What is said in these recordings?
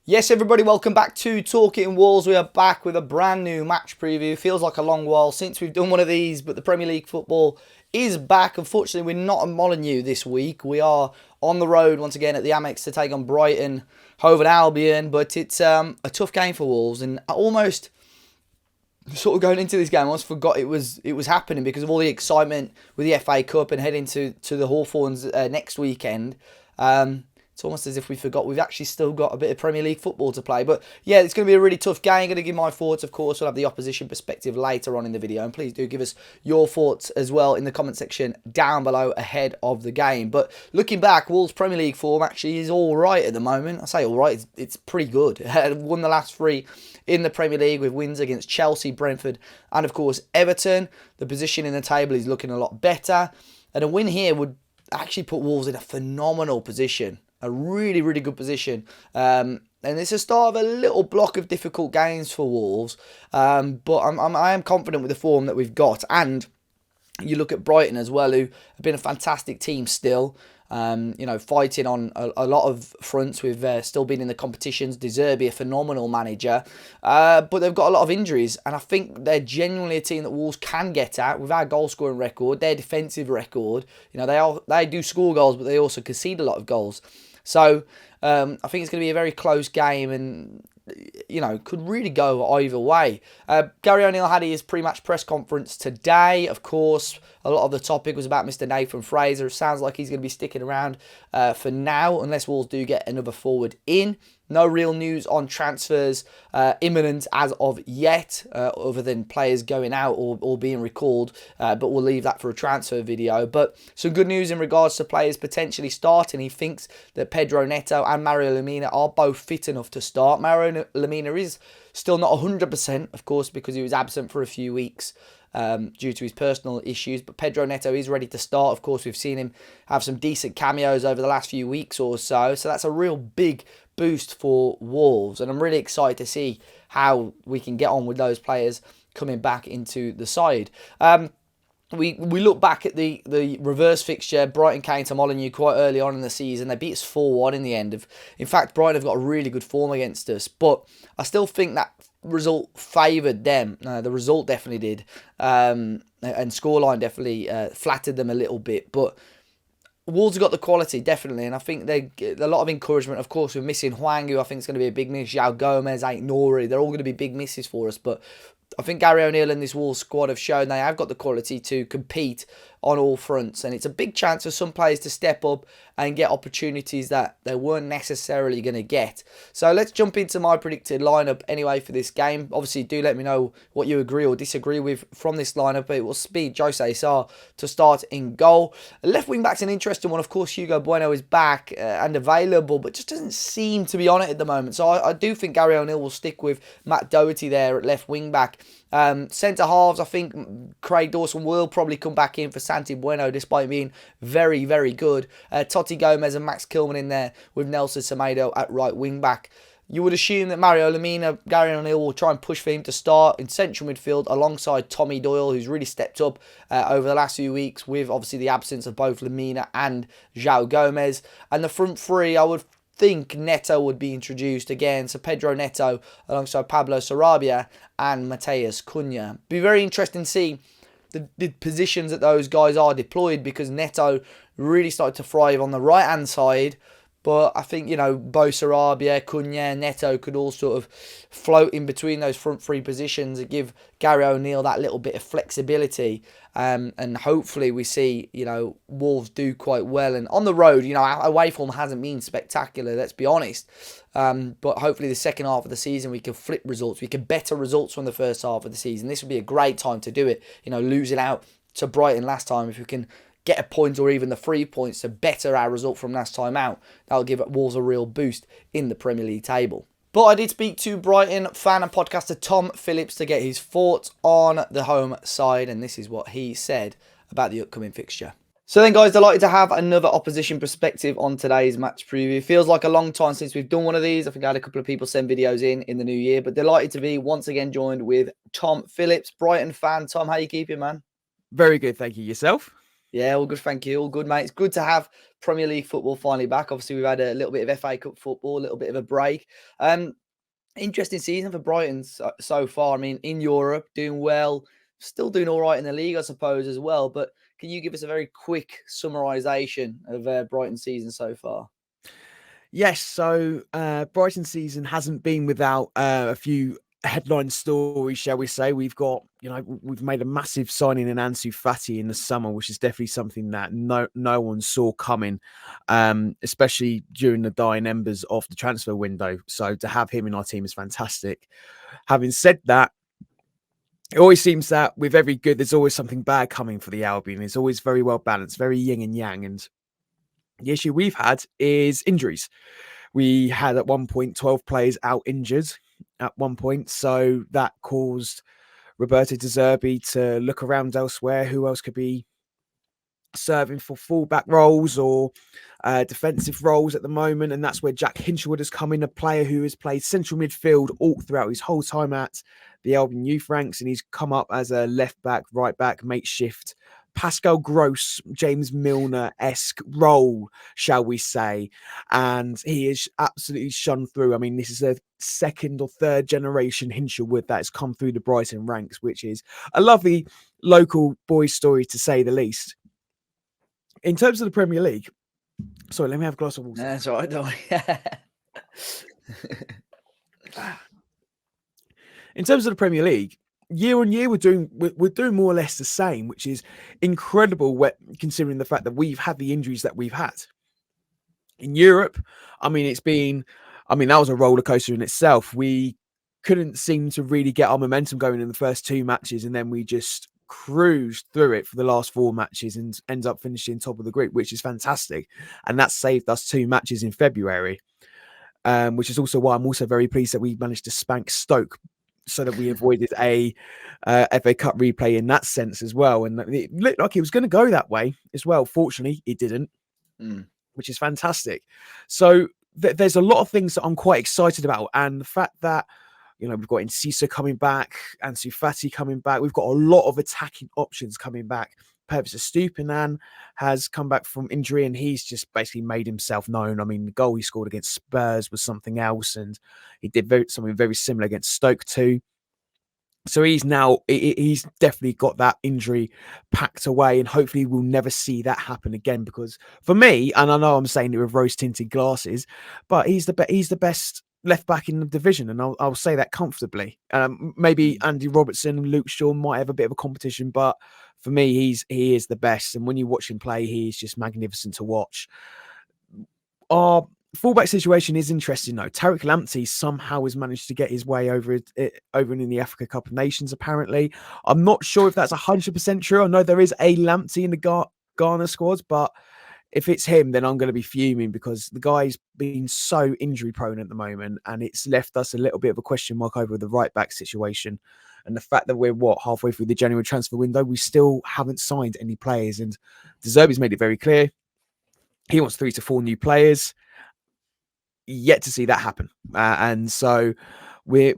Yes, everybody, welcome back to Talking Wolves. We are back with a brand new match preview. Feels like a long while since we've done one of these, but the Premier League football is back. Unfortunately, we're not at Molineux this week. We are on the road once again at the Amex to take on Brighton Hove Albion, but it's a tough game for Wolves, and I almost sort of going into this game, I almost forgot it was happening because of all the excitement with the FA Cup and heading to the Hawthorns next weekend. It's almost as if we forgot we've actually still got a bit of Premier League football to play. But yeah, it's going to be a really tough game. I'm going to give my thoughts, of course. We'll have the opposition perspective later on in the video. And please do give us your thoughts as well in the comment section down below ahead of the game. But looking back, Wolves' Premier League form actually is all right at the moment. I say all right, it's pretty good. Won the last three in the Premier League with wins against Chelsea, Brentford, and of course Everton. The position in the table is looking a lot better. And a win here would actually put Wolves in a phenomenal position. A really, really good position. And it's a start of a little block of difficult games for Wolves. But I am confident with the form that we've got. And you look at Brighton as well, who have been a fantastic team still. Fighting on a lot of fronts. We've still been in the competitions. Zerbi, a phenomenal manager. But they've got a lot of injuries. And I think they're genuinely a team that Wolves can get at with our goal scoring record, their defensive record. They do score goals, but they also concede a lot of goals. So I think it's going to be a very close game and, could really go either way. Gary O'Neill had his pre-match press conference today. Of course, a lot of the topic was about Mr. Nathan Fraser. It sounds like he's going to be sticking around for now, unless Wolves do get another forward in. No real news on transfers imminent as of yet, other than players going out or being recalled. But we'll leave that for a transfer video. But some good news in regards to players potentially starting. He thinks that Pedro Neto and Mario Lemina are both fit enough to start. Mario Lemina is still not 100%, of course, because he was absent for a few weeks due to his personal issues. But Pedro Neto is ready to start. Of course, we've seen him have some decent cameos over the last few weeks or so. So that's a real big boost for Wolves. And I'm really excited to see how we can get on with those players coming back into the side. We look back at the reverse fixture. Brighton came to Molineux quite early on in the season. They beat us 4-1 in the end. In fact, Brighton have got a really good form against us. But I still think that result favoured them. The result definitely did. And scoreline definitely flattered them a little bit. But Wolves have got the quality, definitely, and I think they get a lot of encouragement. Of course, we're missing Hwang, who I think is going to be a big miss. João Gomez, Aït-Nouri, they're all going to be big misses for us. But I think Gary O'Neill and this Wolves squad have shown they have got the quality to compete on all fronts. And it's a big chance for some players to step up and get opportunities that they weren't necessarily going to get. So let's jump into my predicted lineup anyway for this game. Obviously, do let me know what you agree or disagree with from this lineup. It will speed Jose Sarr to start in goal. Left wing back's an interesting one. Of course, Hugo Bueno is back and available, but just doesn't seem to be on it at the moment. So I do think Gary O'Neill will stick with Matt Doherty there at left wing back. Centre halves, I think Craig Dawson will probably come back in for Santi Bueno, despite being very, very good. Totti Gomez and Max Kilman in there with Nelson Semedo at right wing back. You would assume that Mario Lemina, Gary O'Neill will try and push for him to start in central midfield alongside Tommy Doyle, who's really stepped up over the last few weeks with obviously the absence of both Lemina and João Gomez. And the front three, I would think Neto would be introduced again. So Pedro Neto alongside Pablo Sarabia and Mateus Cunha. Be very interesting to see the positions that those guys are deployed, because Neto really started to thrive on the right hand side. But I think, Bo Sarabia, Cunha, Neto could all sort of float in between those front three positions and give Gary O'Neill that little bit of flexibility. And hopefully we see, Wolves do quite well. And on the road, our away form hasn't been spectacular, let's be honest. But hopefully the second half of the season we can flip results. We can better results from the first half of the season. This would be a great time to do it. Losing out to Brighton last time, if we can get a point or even the 3 points to better our result from last time out, that'll give Wolves a real boost in the Premier League table. But I did speak to Brighton fan and podcaster Tom Phillips to get his thoughts on the home side, and this is what he said about the upcoming fixture. So then, guys, delighted to have another opposition perspective on today's match preview. Feels like a long time since we've done one of these. I think I had a couple of people send videos in the new year, but delighted to be once again joined with Tom Phillips, Brighton fan. Tom, how you keeping, man? Very good, thank you. Yourself? Yeah, all good, thank you. All good, mate. It's good to have Premier League football finally back. Obviously, we've had a little bit of FA Cup football, a little bit of a break. Interesting season for Brighton so far. I mean, in Europe, doing well, still doing all right in the league, I suppose, as well. But can you give us a very quick summarisation of Brighton's season so far? Yes, so Brighton's season hasn't been without a few headline stories, shall we say. We've got, we've made a massive signing in Ansu Fati in the summer, which is definitely something that no one saw coming, especially during the dying embers of the transfer window. So to have him in our team is fantastic. Having said that, it always seems that with every good, there's always something bad coming for the Albion. It's always very well balanced, very yin and yang. And the issue we've had is injuries. We had at one point 12 players out injured at one point. So that caused Roberto De Zerbi to look around elsewhere. Who else could be serving for fullback roles or defensive roles at the moment? And that's where Jack Hinchelwood has come in, a player who has played central midfield all throughout his whole time at the Albion youth ranks. And he's come up as a left back, right back, makeshift Pascal Gross, James Milner-esque role, shall we say. And he is absolutely shone through. I mean, this is a second or third generation Hinchelwood that has come through the Brighton ranks, which is a lovely local boy story to say the least. In terms of the Premier League, sorry, let me have a glass of water. That's all right, don't In terms of the Premier League, year on year, we're doing more or less the same, which is incredible considering the fact that we've had the injuries that we've had. In Europe, I mean, that was a roller coaster in itself. We couldn't seem to really get our momentum going in the first two matches, and then we just cruised through it for the last four matches and ends up finishing top of the group, which is fantastic. And that saved us two matches in February, which is also why I'm also very pleased that we managed to spank Stoke so that we avoided a FA Cup replay in that sense as well. And it looked like it was going to go that way as well. Fortunately, it didn't, which is fantastic. So there's a lot of things that I'm quite excited about. And the fact that, we've got Enciso coming back, Ansu Fati coming back. We've got a lot of attacking options coming back. Perhaps Stupinan has come back from injury and he's just basically made himself known. I mean, the goal he scored against Spurs was something else, and he did something very similar against Stoke too. So he's definitely got that injury packed away, and hopefully we'll never see that happen again. Because for me, and I know I'm saying it with rose-tinted glasses, but he's the best left back in the division, and I'll say that comfortably. Maybe Andy Robertson and Luke Shaw might have a bit of a competition, but for me, he is the best. And when you watch him play, he's just magnificent to watch. Our fullback situation is interesting though. Tariq Lamptey somehow has managed to get his way over in the Africa Cup of Nations. Apparently, I'm not sure if that's 100% true. I know there is a Lamptey in the Ghana squad, but if it's him, then I'm going to be fuming because the guy's been so injury prone at the moment, and it's left us a little bit of a question mark over the right back situation. And the fact that we're halfway through the January transfer window, we still haven't signed any players. And De Zerbi's made it very clear he wants 3 to 4 new players. Yet to see that happen, and so we're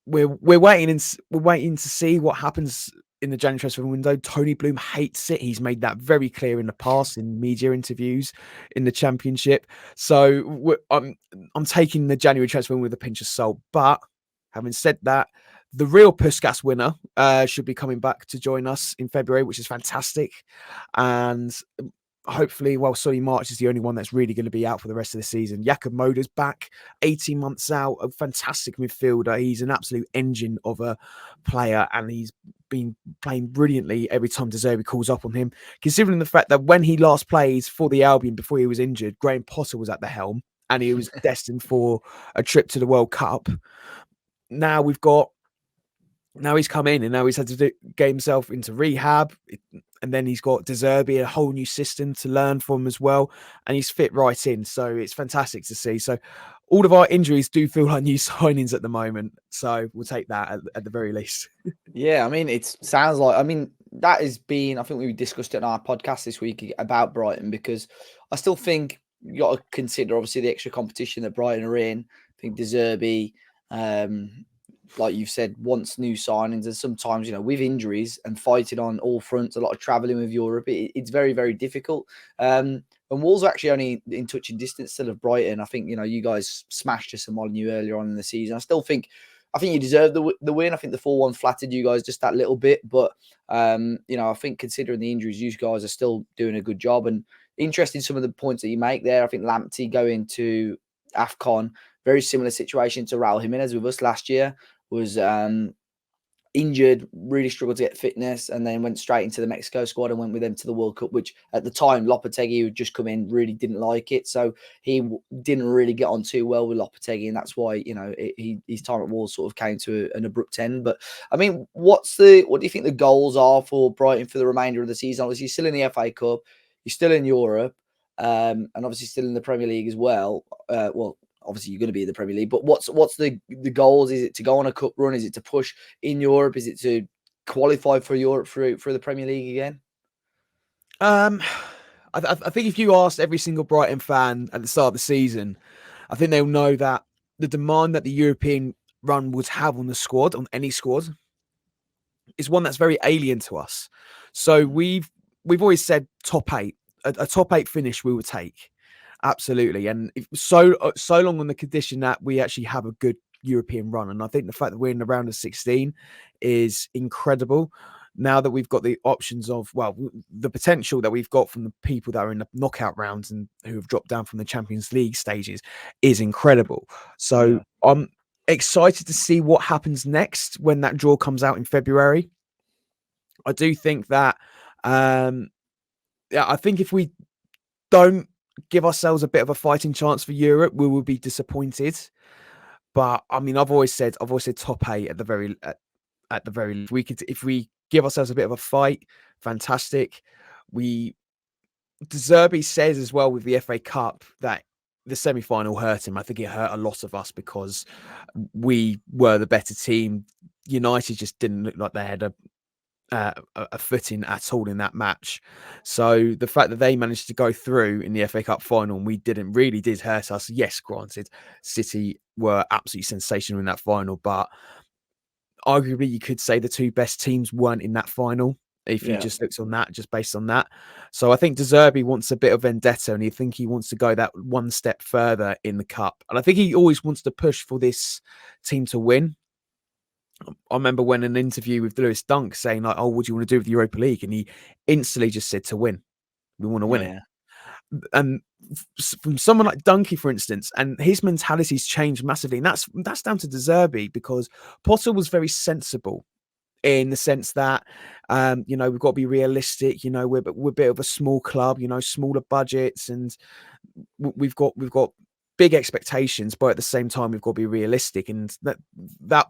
waiting to see what happens in the January transfer window. Tony Bloom hates it. He's made that very clear in the past in media interviews in the Championship. So I'm taking the January transfer with a pinch of salt. But having said that, the real Puskas winner should be coming back to join us in February, which is fantastic. And hopefully, Solly March is the only one that's really going to be out for the rest of the season. Jakob Moder's back, 18 months out, a fantastic midfielder. He's an absolute engine of a player, and he's been playing brilliantly every time De Zerbi calls up on him, considering the fact that when he last played for the Albion before he was injured, Graham Potter was at the helm, and he was destined for a trip to the World Cup. Now he's come in and now he's had to get himself into rehab, and then he's got De Zerbi, a whole new system to learn from as well, and he's fit right in. So it's fantastic to see. So all of our injuries do feel like new signings at the moment. So we'll take that at the very least. Yeah, I mean, it sounds like, that has been, I think we discussed it on our podcast this week about Brighton, because I still think you got to consider, obviously, the extra competition that Brighton are in. I think De Zerbi, like you've said, wants new signings, and sometimes, with injuries and fighting on all fronts, a lot of travelling with Europe, it's very, very difficult. And Wolves are actually only in touching distance still of Brighton. I think, you guys smashed us and Molyneux earlier on in the season. I think you deserve the win. I think the 4-1 flattered you guys just that little bit. But, I think considering the injuries, you guys are still doing a good job. And interesting some of the points that you make there. I think Lamptey going to AFCON, very similar situation to Raul Jimenez with us last year, was injured, really struggled to get fitness, and then went straight into the Mexico squad and went with them to the World Cup, which at the time Lopetegui, who had just come in, really didn't like it. So he didn't really get on too well with Lopetegui, and that's why, his time at Wolves sort of came to an abrupt end. But I mean, what do you think the goals are for Brighton for the remainder of the season? Obviously, you're still in the FA Cup, you're still in Europe, and obviously still in the Premier League as well. Obviously you're going to be in the Premier League, but what's the goals? Is it to go on a cup run? Is it to push in Europe? Is it to qualify for Europe for the Premier League again? I think if you asked every single Brighton fan at the start of the season, I think they'll know that the demand that the European run would have on the squad, on any squad, is one that's very alien to us. So we've always said top eight, a top eight finish we would take, absolutely, and so long on the condition that we actually have a good European run. And I think the fact that we're in the round of 16 is incredible. Now that we've got the options of, the potential that we've got from the people that are in the knockout rounds and who have dropped down from the Champions League stages is incredible. So I'm excited to see what happens next when that draw comes out in February. I do think that, I think if we don't give ourselves a bit of a fighting chance for Europe, we will be disappointed. But I mean, I've always said top eight at the very if we give ourselves a bit of a fight, fantastic. Zerbi says as well with the FA Cup that the semi-final hurt him. I think it hurt a lot of us because we were the better team. United just didn't look like they had a footing at all in that match. So the fact that they managed to go through in the FA Cup final and we didn't really did hurt us. Yes, granted, City were absolutely sensational in that final, but arguably you could say the two best teams weren't in that final if you just looked on that, just based on that. So I think De Zerbi wants a bit of vendetta, and he wants to go that one step further in the cup. And I think he always wants to push for this team to win. I remember when an interview with Lewis Dunk saying like, "Oh, what do you want to do with the Europa League?" And he instantly just said to win. We want to win it. And from someone like Dunkey, for instance, and his mentality's changed massively. And that's down to De Zerbi, because Potter was very sensible in the sense that, we've got to be realistic. We're a bit of a small club, smaller budgets, and we've got big expectations, but at the same time, we've got to be realistic. And that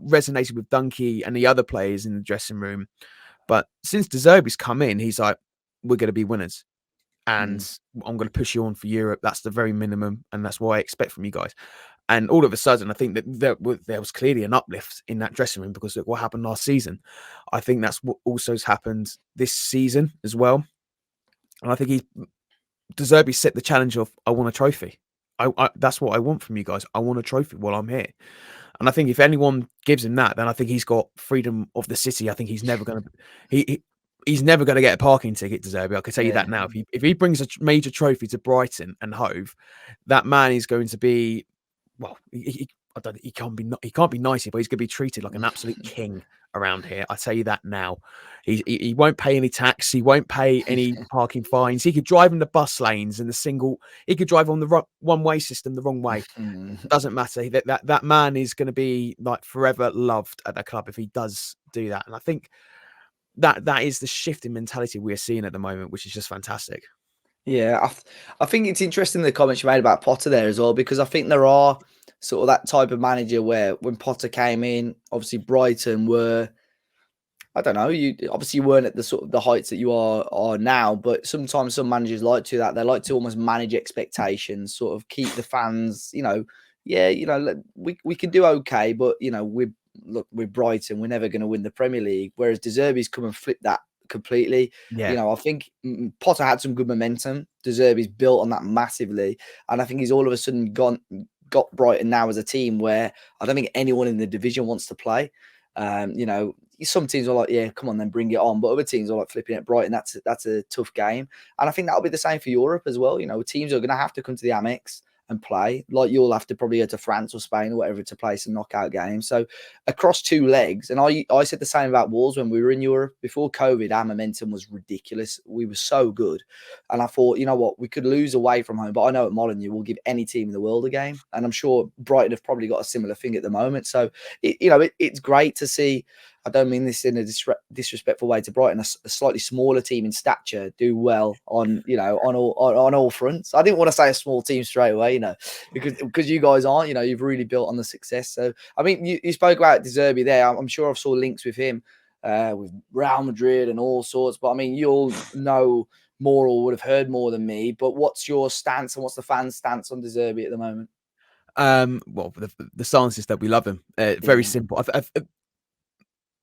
resonated with Dunkey and the other players in the dressing room. But since De Zerbi's come in, he's like, we're going to be winners. And I'm going to push you on for Europe. That's the very minimum. And that's what I expect from you guys. And all of a sudden, I think that there was clearly an uplift in that dressing room, because look what happened last season. I think that's what also has happened this season as well. And I think De Zerbi set the challenge of, I want a trophy. That's what I want from you guys. I want a trophy while I'm here. And I think if anyone gives him that, then I think he's got freedom of the city. I think he's never going to... He's never going to get a parking ticket, De Zerbi. I can tell you that now. If he brings a major trophy to Brighton and Hove, that man is going to be, he can't be nicey, but he's going to be treated like an absolute king around here. I tell you that now. He won't pay any tax. He won't pay any parking fines. He could drive in the bus lanes and he could drive on the one-way system the wrong way. Doesn't matter. That man is going to be like forever loved at the club if he does do that. And I think that is the shift in mentality we're seeing at the moment, which is just fantastic. Yeah, I think it's interesting the comments you made about Potter there as well, because I think there are sort of that type of manager where when Potter came in, obviously Brighton were, I don't know, you weren't at the sort of the heights that you are now, but sometimes some managers like to that. They like to almost manage expectations, sort of keep the fans, we can do okay, but we're Brighton, we're never going to win the Premier League. Whereas De Zerbi's come and flipped that completely. I think Potter had some good momentum. De Zerbi's built on that massively, and I think he's all of a sudden got Brighton now as a team where I don't think anyone in the division wants to play. You know, some teams are like, yeah, come on, then bring it on. But other teams are like flipping at Brighton. That's a tough game. And I think that'll be the same for Europe as well. You know, teams are going to have to come to the Amex and play. Like you'll have to probably go to France or Spain or whatever to play some knockout games. So across 2 legs, and I said the same about Wolves when we were in Europe. Before COVID, our momentum was ridiculous. We were so good. And I thought, you know what, we could lose away from home. But I know at Molineux, we'll give any team in the world a game. And I'm sure Brighton have probably got a similar thing at the moment. So, it's great to see. I don't mean this in a disrespectful way to Brighton, a slightly smaller team in stature do well on all fronts. I didn't want to say a small team straight away, because you guys aren't, you've really built on the success. So, I mean, you spoke about Zerbi there. I'm sure I've saw links with him with Real Madrid and all sorts. But I mean, you'll know more or would have heard more than me. But what's your stance and what's the fans' stance on Zerbi at the moment? Well, the stance is that we love him. Very simple.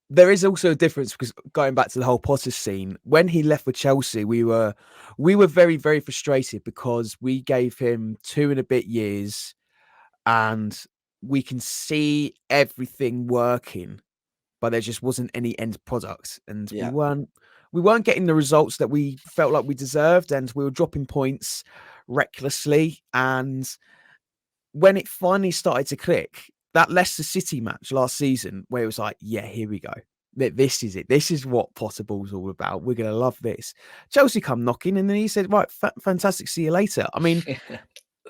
There is also a difference because going back to the whole Potter scene, when he left with Chelsea, we were very, very frustrated because we gave him 2 and a bit years and we can see everything working, but there just wasn't any end product. And we weren't getting the results that we felt like we deserved, and we were dropping points recklessly. And when it finally started to click, that Leicester City match last season, where it was like, yeah, here we go. This is it. This is what Potter Ball's all about. We're going to love this. Chelsea come knocking, and then he said, right, fantastic. See you later. I mean,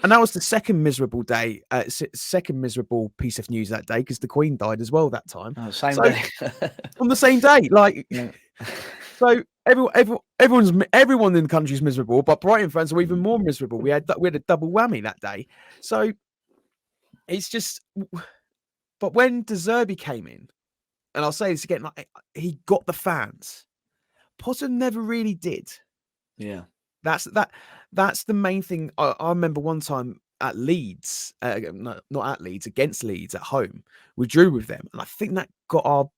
and that was the second miserable day, second miserable piece of news that day, because the Queen died as well that time. Oh, same day. On the same day. Like, so everyone in the country is miserable, but Brighton fans are even more miserable. We had a double whammy that day. So it's just... But when Zerbi came in, and I'll say this again, like, he got the fans. Potter never really did. Yeah. That's the main thing. I remember one time at Leeds, not at Leeds, against Leeds at home, we drew with them. And I think that got our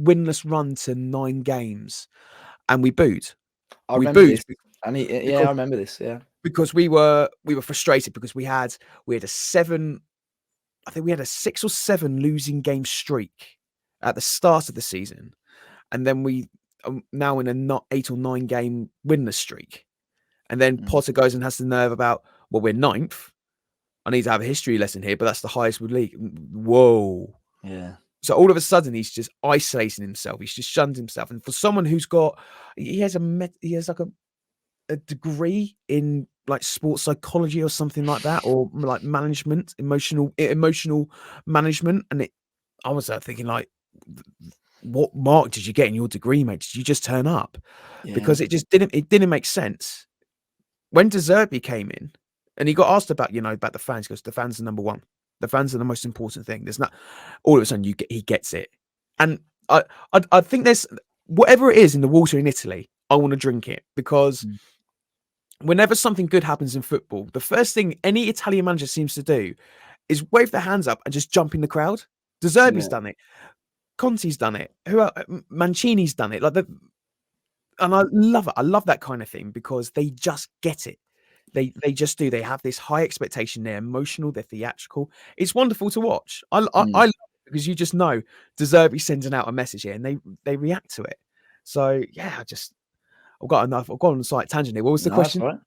winless run to 9 games. And we booed. I remember this. I remember this, yeah. Because we were frustrated because we had a 7... I think we had a 6 or 7 losing game streak at the start of the season. And then we are now in a 8 or 9 game winless streak. And then Potter goes and has the nerve about, well, we're 9th. I need to have a history lesson here, but that's the highest with league. Whoa. Yeah. So all of a sudden he's just isolating himself. He's just shunned himself. And for someone who's he has like a degree in like sports psychology or something like that, or like management, emotional management. And I was thinking, like, what mark did you get in your degree, mate? Did you just turn up? Yeah. Because it didn't make sense. When Zerbi came in and he got asked about the fans, he goes, the fans are number one. The fans are the most important thing. There's not, all of a sudden he gets it. And I think there's, whatever it is in the water in Italy, I want to drink it, because whenever something good happens in football, the first thing any Italian manager seems to do is wave their hands up and just jump in the crowd. Zerbi's done it. Conte's done it. Mancini's done it. And I love it. I love that kind of thing, because they just get it. They just do. They have this high expectation. They're emotional. They're theatrical. It's wonderful to watch. I love it, because you just know Zerbi's sending out a message here, and they react to it. So yeah, I've got enough. I've gone on a slight tangent here. What was the question? Right.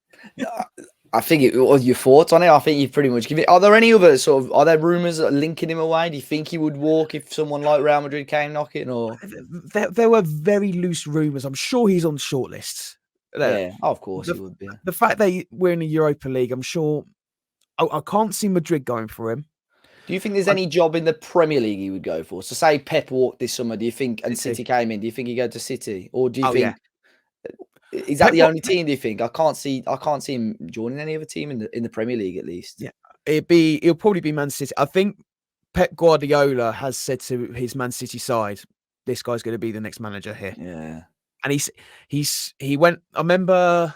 I think your thoughts on it. I think you've pretty much given it. Are there any other are there rumours linking him away? Do you think he would walk if someone like Real Madrid came knocking? Or there were very loose rumours. I'm sure he's on shortlists. Yeah, of course he would be. The fact that we're in the Europa League, I'm sure. I can't see Madrid going for him. Do you think there's any job in the Premier League he would go for? So say Pep walked this summer, do you think, and City came in, do you think he'd go to City? Or do you think... Yeah. Is that Pep, the only team? Do you think? I can't see him joining any other team in the Premier League, at least. Yeah, it'll probably be Man City. I think Pep Guardiola has said to his Man City side, "This guy's going to be the next manager here." Yeah, and he went. I remember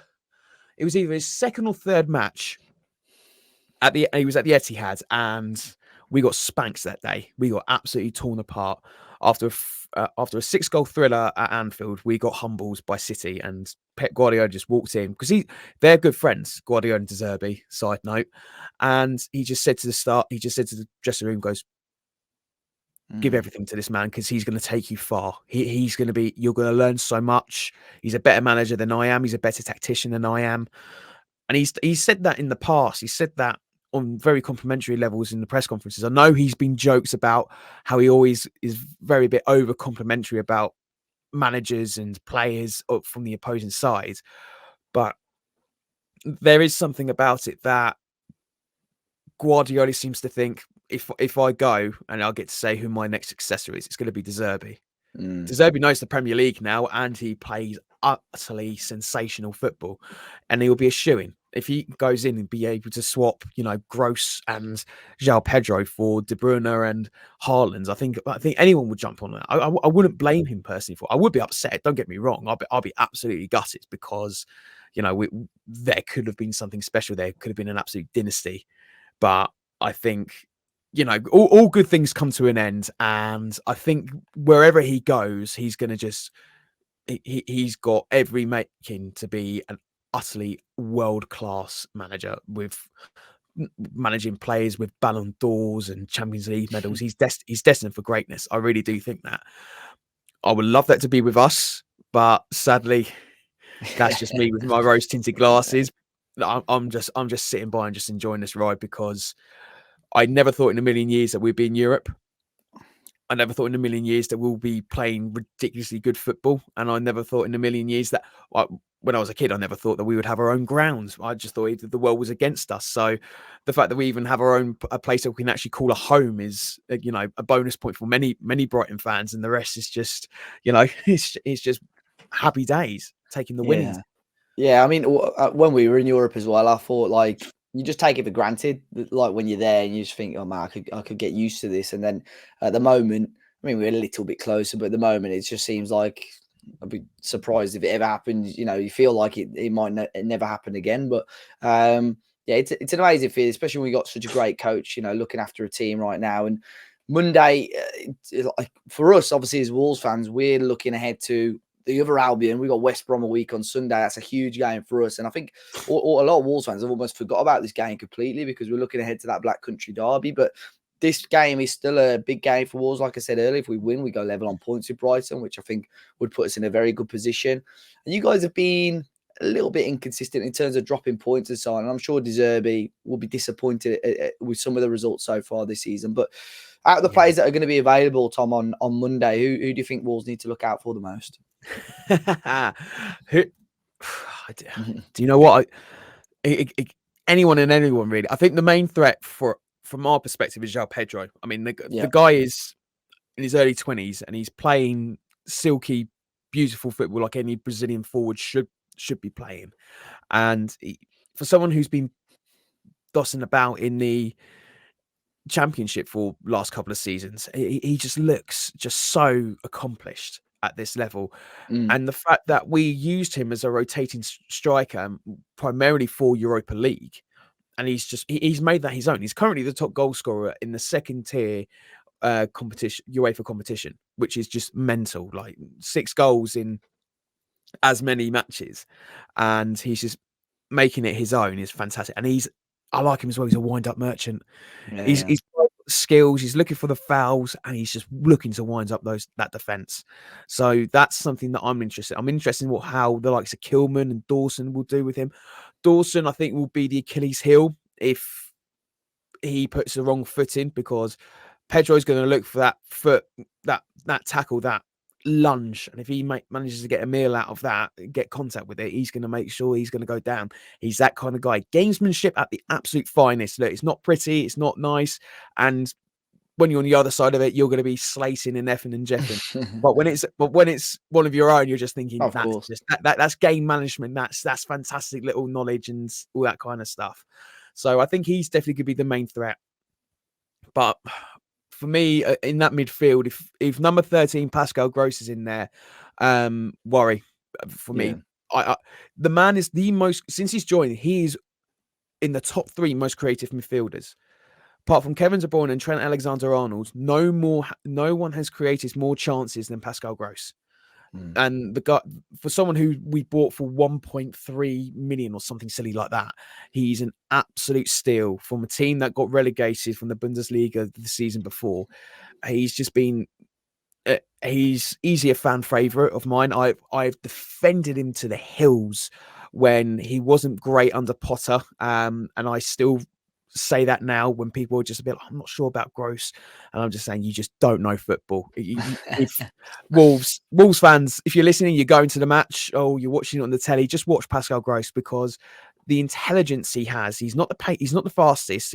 it was either his second or third match. He was at the Etihad, and we got spanked that day. We got absolutely torn apart. after after a 6-goal thriller at Anfield, we got humbled by City, and Pep Guardiola just walked in because they're good friends, Guardiola and Zerbi. Side note, and he just said to the dressing room, goes, give everything to this man because he's going to take you far. He's going to be, you're going to learn so much. He's a better manager than I am. He's a better tactician than I am. And he's said that in the past. He said that on very complimentary levels in the press conferences. I know he's been jokes about how he always is very bit over complimentary about managers and players from the opposing side. But there is something about it that Guardiola seems to think, if I go and I'll get to say who my next successor is, it's going to be De Zerbi. De Zerbi knows the Premier League now, and he plays utterly sensational football, and he'll be a shoo-in if he goes in and be able to swap, Gross and João Pedro for De Bruyne and Haaland. I think anyone would jump on that. I wouldn't blame him personally for it. I would be upset. Don't get me wrong. I'll be absolutely gutted because, there could have been something special. There could have been an absolute dynasty, but I think, all good things come to an end. And I think wherever he goes, he's going to he's got every making to be an utterly world-class manager with managing players with Ballon d'Ors and Champions League medals. He's destined for greatness. I really do think that. I would love that to be with us, but sadly, that's just me with my rose-tinted glasses. I'm just sitting by and just enjoying this ride because I never thought in a million years that we'd be in Europe. I never thought in a million years that we'll be playing ridiculously good football. And I never thought in a million years that, when I was a kid, I never thought that we would have our own grounds. I just thought the world was against us. So the fact that we even have a place that we can actually call a home is, a bonus point for many, many Brighton fans. And the rest is just, it's just happy days taking the winnings. Yeah, I mean, when we were in Europe as well, I thought you just take it for granted. Like when you're there and you just think, oh man, I could get used to this. And then at the moment, I mean, we're a little bit closer, but at the moment, it just seems like I'd be surprised if it ever happens. You feel like it might never happen again. But yeah, it's an amazing feeling, especially when we got such a great coach, looking after a team right now. And Monday, for us, obviously as Wolves fans, we're looking ahead to the other Albion. We got West Brom a week on Sunday. That's a huge game for us. And I think a lot of Wolves fans have almost forgot about this game completely because we're looking ahead to that Black Country derby. But this game is still a big game for Wolves. Like I said earlier, if we win, we go level on points with Brighton, which I think would put us in a very good position. And you guys have been a little bit inconsistent in terms of dropping points and so on. And I'm sure De Zerbi will be disappointed with some of the results so far this season. But out of the players that are going to be available, Tom, on Monday, who do you think Wolves need to look out for the most? Do you know what? Anyone and anyone really. I think the main threat from our perspective is João Pedro. I mean, the guy is in his early 20s and he's playing silky, beautiful football like any Brazilian forward should be playing. And for someone who's been dossing about in the Championship for last couple of seasons, he just looks just so accomplished at this level. And the fact that we used him as a rotating striker primarily for Europa League, and he's made that his own. He's currently the top goal scorer in the second tier competition, UEFA competition, which is just mental. Like 6 goals in as many matches, and he's just making it his own is fantastic. And I like him as well. He's a wind-up merchant. He's got skills. He's looking for the fouls, and he's just looking to wind up that defense. So that's something that I'm interested. I'm interested in how the likes of Kilman and Dawson will do with him. Dawson, I think, will be the Achilles heel if he puts the wrong foot in, because Pedro's going to look for that foot, that tackle, that lunge, and if he manages to get a meal out of that, get contact with it, he's going to make sure he's going to go down. He's that kind of guy. Gamesmanship at the absolute finest. Look, it's not pretty, it's not nice, and when you're on the other side of it, you're going to be slating and effing and jeffing. but when it's one of your own, you're just thinking, that's game management. That's fantastic little knowledge and all that kind of stuff. So I think he's definitely going to be the main threat. But for me, in that midfield, if number 13 Pascal Gross is in there, worry for me. The man is the most, since he's joined, he's in the top 3 most creative midfielders. apart from Kevin De Bruyne and Trent Alexander-Arnold, no one has created more chances than Pascal Gross. And the guy, for someone who we bought for 1.3 million or something silly like that, he's an absolute steal from a team that got relegated from the Bundesliga the season before. He's just been, he's easily a fan favorite of mine. I've defended him to the hills when he wasn't great under Potter, and I still say that now when people are just a bit like, I'm not sure about Gross, and I'm just saying you just don't know football. If Wolves fans, if you're listening, you're going to the match, or you're watching it on the telly, just watch Pascal Gross, because the intelligence he has, he's not the fastest.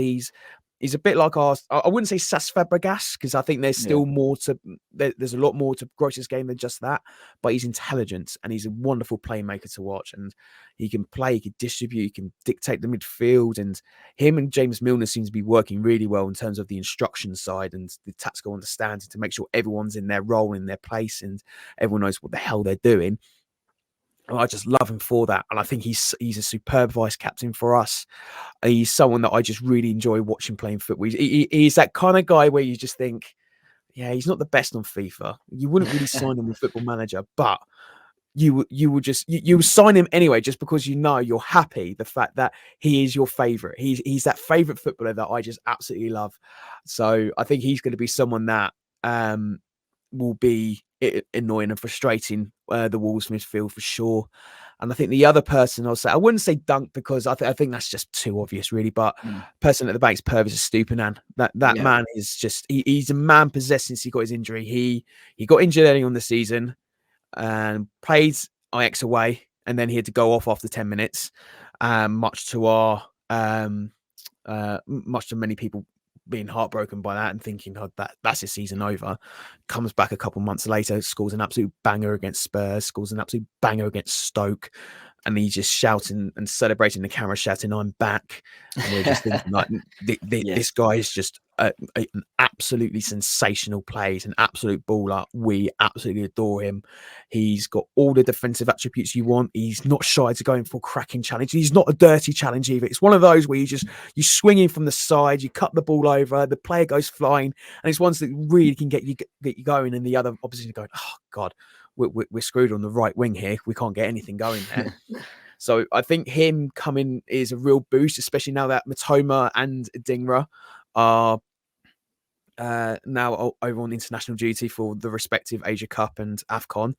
He's a bit like ours. I wouldn't say Cesc Fabregas, because I think there's still more to. There's a lot more to Gross's game than just that. But he's intelligent, and he's a wonderful playmaker to watch. And he can play, he can distribute, he can dictate the midfield. And him and James Milner seem to be working really well in terms of the instruction side and the tactical understanding to make sure everyone's in their role, in their place, and everyone knows what the hell they're doing. And I just love him for that. And I think he's a superb vice captain for us. He's someone that I just really enjoy watching playing football. He's that kind of guy where you just think, yeah, he's not the best on FIFA. You wouldn't really sign him with Football Manager, but you would sign him anyway, just because you know you're happy the fact that he is your favorite. He's that favorite footballer that I just absolutely love. So I think he's going to be someone that will be annoying and frustrating the Wolves midfield for sure. And I think the other person I'll say, I wouldn't say Dunk, because I think that's just too obvious, really. But person at the back's Purvis Estupiñán. That man is just he's a man possessed since he got his injury. He got injured early on the season and played Ajax away, and then he had to go off after 10 minutes. Much to many people being heartbroken by that and thinking, oh, that's his season over. Comes back a couple months later, scores an absolute banger against Spurs, scores an absolute banger against Stoke, and he's just shouting and celebrating the camera, shouting, "I'm back!" And we're just thinking, like, this guy is just an absolutely sensational play. He's an absolute baller. We absolutely adore him. He's got all the defensive attributes you want. He's not shy to go in for cracking challenge. He's not a dirty challenge either. It's one of those where you swing in from the side, you cut the ball over, the player goes flying, and it's ones that really can get you going, and the other opposition going, oh God, we're screwed on the right wing here. We can't get anything going there. So I think him coming is a real boost, especially now that Matoma and Dingra are now over on international duty for the respective Asia Cup and AFCON,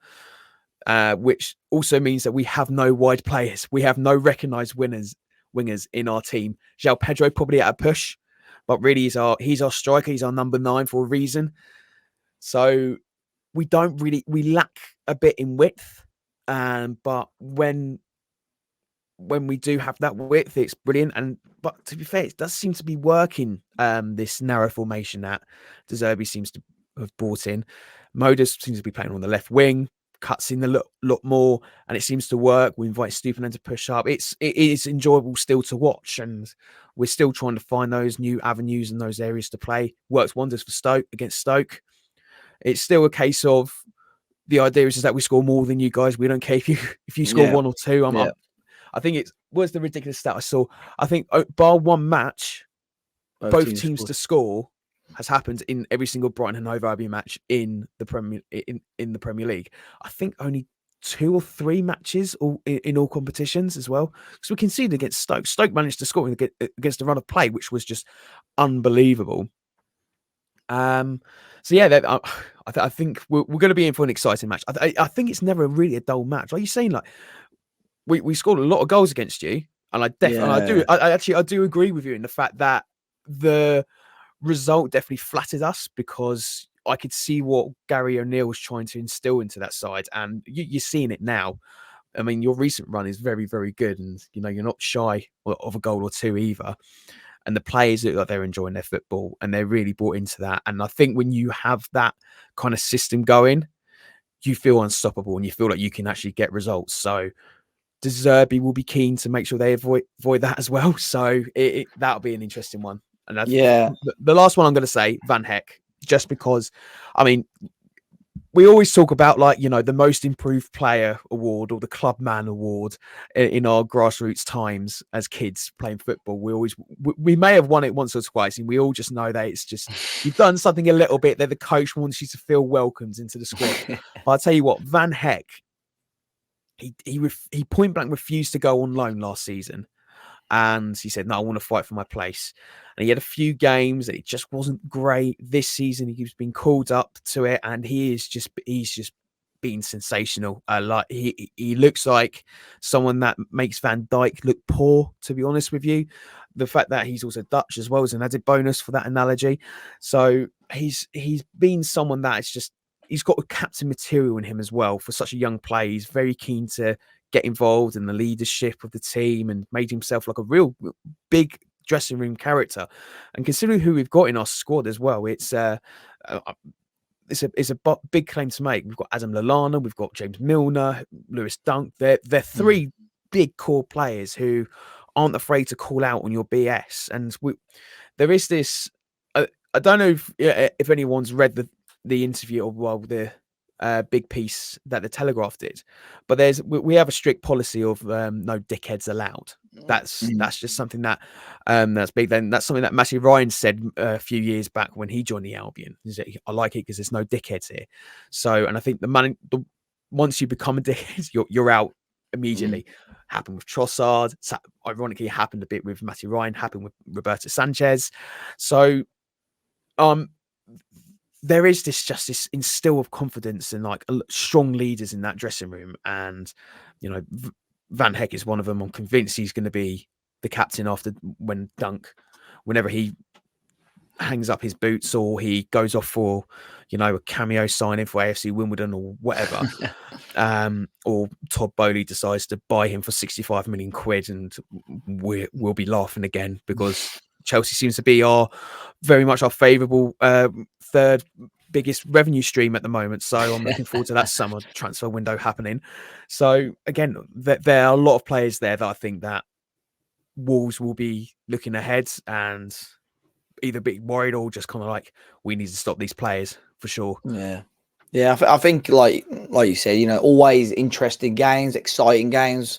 which also means that we have no wide players. We have no recognised wingers in our team. João Pedro probably at a push, but really he's our striker. He's our number 9 for a reason. So we lack a bit in width, but when we do have that width, it's brilliant. But to be fair, it does seem to be working. This narrow formation that De Zerbi seems to have brought in. Modus seems to be playing on the left wing, cuts in a lot more, and it seems to work. We invite Estupiñán to push up. It is enjoyable still to watch, and we're still trying to find those new avenues and those areas to play. Works wonders for Stoke against Stoke. It's still a case of the idea is that we score more than you guys. We don't care if you score 1 or 2. I think it was the ridiculous stat I saw. I think bar one match, both teams to score has happened in every single Brighton Hove Albion match in the Premier League. I think only 2 or 3 matches in all competitions as well. Because we conceded against Stoke. Stoke managed to score against the run of play, which was just unbelievable. So yeah, I think we're going to be in for an exciting match. I think it's never really a dull match. Are you saying like we scored a lot of goals against you, and I do agree with you in the fact that the result definitely flattered us, because I could see what Gary O'Neill was trying to instill into that side, and you're seeing it now. I mean, your recent run is very, very good, and you're not shy of a goal or 2 either. And the players look like they're enjoying their football, and they're really bought into that. And I think when you have that kind of system going, you feel unstoppable, and you feel like you can actually get results. So De Zerbi will be keen to make sure they avoid that as well. So that'll be an interesting one. And the last one I'm going to say, Van Heck, just because, I mean, we always talk about, like, the most improved player award or the club man award in our grassroots times as kids playing football. We may have won it once or twice, and we all just know that it's just you've done something a little bit that the coach wants you to feel welcomed into the squad. But I'll tell you what, Van Heck, he point blank refused to go on loan last season. And he said, no, I want to fight for my place. And he had a few games and it just wasn't great. This season, he's been called up to it, and he's just been sensational. Like he looks like someone that makes Van Dijk look poor, to be honest with you. The fact that he's also Dutch as well is an added bonus for that analogy. So he's been someone that is just, he's got a captain material in him as well for such a young player. He's very keen to get involved in the leadership of the team and made himself like a real big dressing room character. And considering who we've got in our squad as well, it's a big claim to make. We've got Adam Lallana, we've got James Milner, Lewis Dunk. They're three big core players who aren't afraid to call out on your BS. And there is this. I don't know if anyone's read the interview or the big piece that the Telegraph did, but we have a strict policy of no dickheads allowed. That's just something that that's big. Then that's something that Matty Ryan said a few years back when he joined the Albion. He said, I like it because there's no dickheads here. So, and I think once you become a dickhead, you're out immediately. Happened with Trossard. Ironically, happened a bit with Matty Ryan. Happened with Roberto Sanchez. So, there is this instill of confidence and like strong leaders in that dressing room. And, Van Heck is one of them. I'm convinced he's going to be the captain whenever he hangs up his boots or he goes off for, a cameo signing for AFC Wimbledon or whatever. Or Todd Bowley decides to buy him for 65 million quid, and we'll be laughing again because Chelsea seems to be very much our favourable third biggest revenue stream at the moment. So I'm looking forward to that summer transfer window happening. So again, there are a lot of players there that I think that Wolves will be looking ahead and either be worried or just kind of like, we need to stop these players for sure. Yeah. I think like you said, always interesting games, exciting games.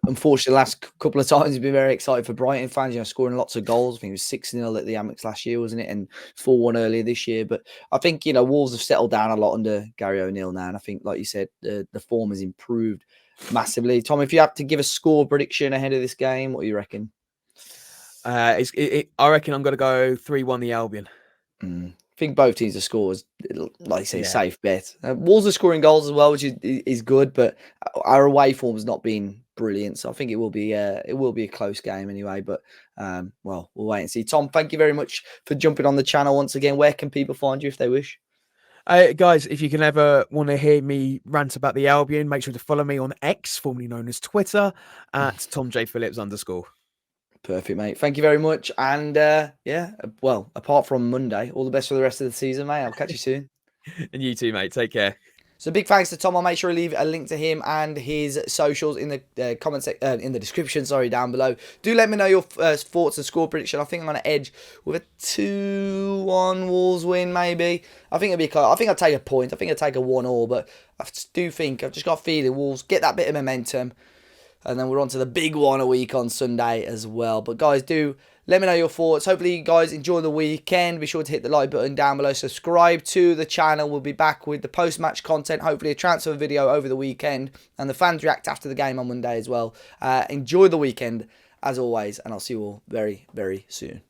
Unfortunately, the last couple of times, we've been very excited for Brighton fans, scoring lots of goals. I think it was 6-0 at the Amex last year, wasn't it? And 4-1 earlier this year. But I think, Wolves have settled down a lot under Gary O'Neill now. And I think, like you said, the form has improved massively. Tom, if you had to give a score prediction ahead of this game, what do you reckon? I reckon I'm going to go 3-1 the Albion. I think both teams have scored, like you say, safe bet. Wolves are scoring goals as well, which is good, but our away form has not been brilliant. So I think it will be a close game anyway. But we'll wait and see. Tom, thank you very much for jumping on the channel once again. Where can people find you if they wish? Guys, if you can ever want to hear me rant about the Albion, make sure to follow me on X, formerly known as Twitter, at TomJPhillips_. Perfect, mate. Thank you very much. And apart from Monday, all the best for the rest of the season, mate. I'll catch you soon. And you too, mate. Take care. So big thanks to Tom. I'll make sure to leave a link to him and his socials in the in the description. Sorry, down below. Do let me know your thoughts and score prediction. I think I'm going to edge with a 2-1 Wolves win, maybe. I think it'll be close. I think I'll take a point. I think I'll take a 1-1, but I do think I've just got a feeling Wolves get that bit of momentum. And then we're on to the big one a week on Sunday as well. But guys, do let me know your thoughts. Hopefully you guys enjoy the weekend. Be sure to hit the like button down below. Subscribe to the channel. We'll be back with the post-match content. Hopefully a transfer video over the weekend. And the fans react after the game on Monday as well. Enjoy the weekend as always. And I'll see you all very, very soon.